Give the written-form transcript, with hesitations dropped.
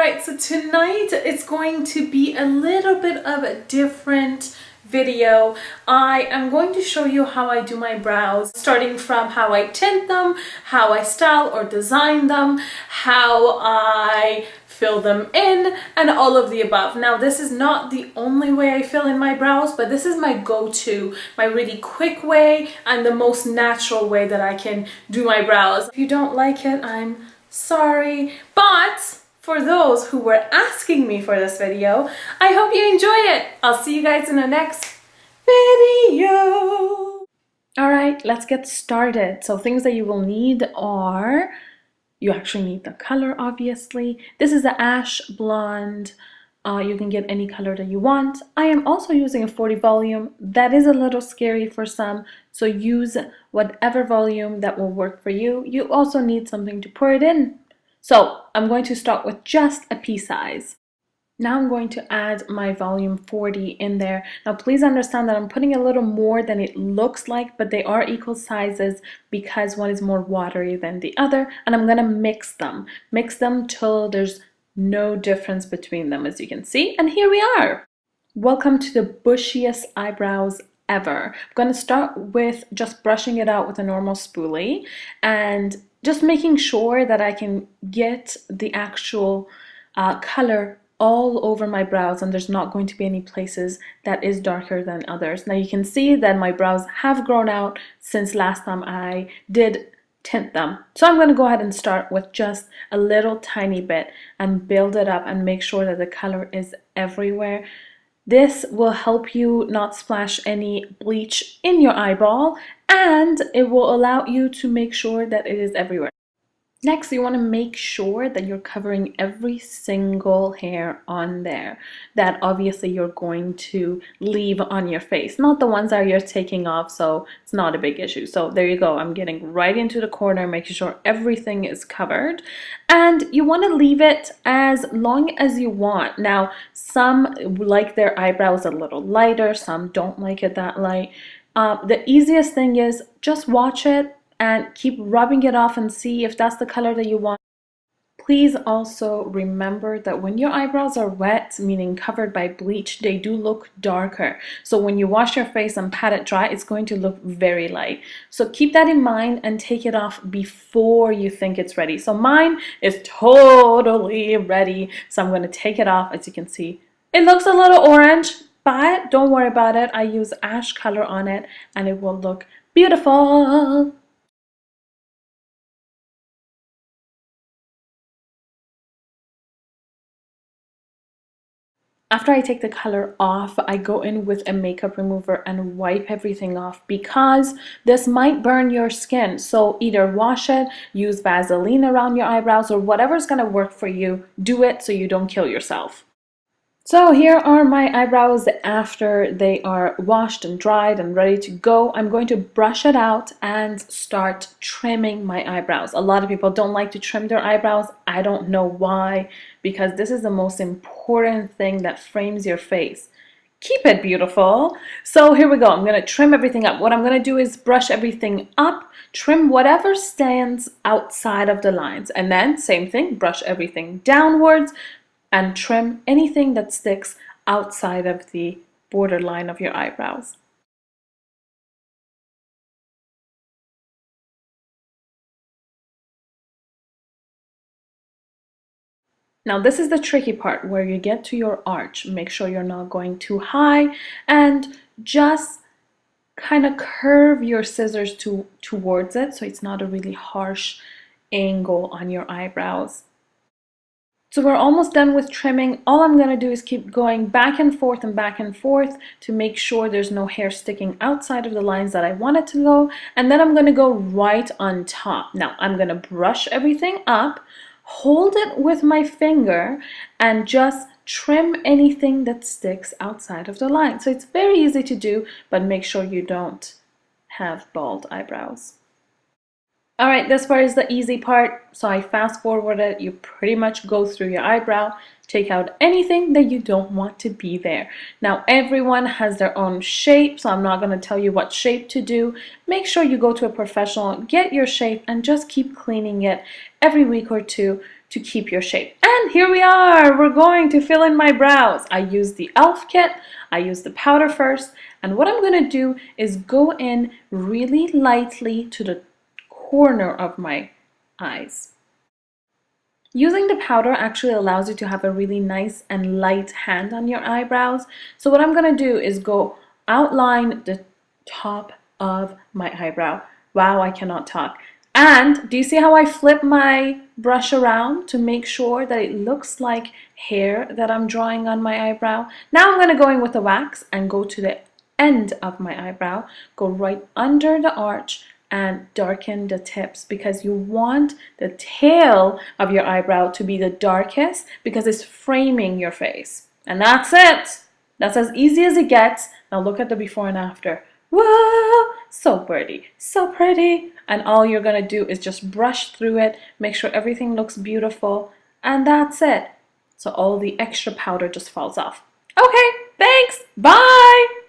Alright, so tonight it's going to be a little bit of a different video. I am going to show you how I do my brows, starting from how I tint them, how I style or design them, how I fill them in, and all of the above. Now, this is not the only way I fill in my brows, but this is my go-to, my really quick way and the most natural way that I can do my brows. If you don't like it, I'm sorry, but for those who were asking me for this video, I hope you enjoy it. I'll see you guys in the next video. Alright, let's get started. So things that you will need are, you actually need the color, obviously. This is the ash blonde. You can get any color that you want. I am also using a 40 volume. That is a little scary for some, so use whatever volume that will work for you. You also need something to pour it in. So I'm going to start with just a pea size. Now I'm going to add my volume 40 in there. Now please understand that I'm putting a little more than it looks like, but they are equal sizes because one is more watery than the other. And I'm going to mix them. Mix them till there's no difference between them, as you can see. And here we are. Welcome to the bushiest eyebrows ever. I'm going to start with just brushing it out with a normal spoolie and just making sure that I can get the actual color all over my brows, and there's not going to be any places that is darker than others. Now you can see that my brows have grown out since last time I did tint them. So I'm going to go ahead and start with just a little tiny bit and build it up and make sure that the color is everywhere. This will help you not splash any bleach in your eyeball, and it will allow you to make sure that it is everywhere. Next, you want to make sure that you're covering every single hair on there that obviously you're going to leave on your face. Not the ones that you're taking off, so it's not a big issue. So there you go. I'm getting right into the corner, making sure everything is covered. And you want to leave it as long as you want. Now, some like their eyebrows a little lighter, some don't like it that light. The easiest thing is just watch it and keep rubbing it off and see if that's the color that you want. Please also remember that when your eyebrows are wet, meaning covered by bleach, they do look darker. So when you wash your face and pat it dry, it's going to look very light. So keep that in mind and take it off before you think it's ready. So mine is totally ready. So I'm going to take it off. As you can see, it looks a little orange, but don't worry about it. I use ash color on it and it will look beautiful. After I take the color off, I go in with a makeup remover and wipe everything off because this might burn your skin. So either wash it, use Vaseline around your eyebrows, or whatever's going to work for you. Do it so you don't kill yourself. So here are my eyebrows after they are washed and dried and ready to go. I'm going to brush it out and start trimming my eyebrows. A lot of people don't like to trim their eyebrows. I don't know why, because this is the most important thing that frames your face. Keep it beautiful. So here we go. I'm going to trim everything up. What I'm going to do is brush everything up, trim whatever stands outside of the lines, and then same thing, brush everything downwards and trim anything that sticks outside of the borderline of your eyebrows. Now this is the tricky part where you get to your arch. Make sure you're not going too high and just kind of curve your scissors towards it so it's not a really harsh angle on your eyebrows. So we're almost done with trimming. All I'm going to do is keep going back and forth to make sure there's no hair sticking outside of the lines that I want it to go. And then I'm going to go right on top. Now I'm going to brush everything up, hold it with my finger, and just trim anything that sticks outside of the line. So it's very easy to do, but make sure you don't have bald eyebrows. Alright, this part is the easy part, so I fast forward it. You pretty much go through your eyebrow, take out anything that you don't want to be there. Now everyone has their own shape, so I'm not going to tell you what shape to do. Make sure you go to a professional, get your shape, and just keep cleaning it every week or two to keep your shape. And here we are, we're going to fill in my brows. I use the e.l.f. kit, I use the powder first, and what I'm gonna do is go in really lightly to the corner of my eyes. Using the powder actually allows you to have a really nice and light hand on your eyebrows. So what I'm gonna do is go outline the top of my eyebrow. Wow, I cannot talk. And do you see how I flip my brush around to make sure that it looks like hair that I'm drawing on my eyebrow? Now I'm gonna go in with the wax and go to the end of my eyebrow, go right under the arch and darken the tips, because you want the tail of your eyebrow to be the darkest because it's framing your face. And that's it. That's as easy as it gets. Now look at the before and after. Whoa, so pretty, so pretty. And all you're gonna do is just brush through it, make sure everything looks beautiful, and that's it. So all the extra powder just falls off. Okay, thanks, bye.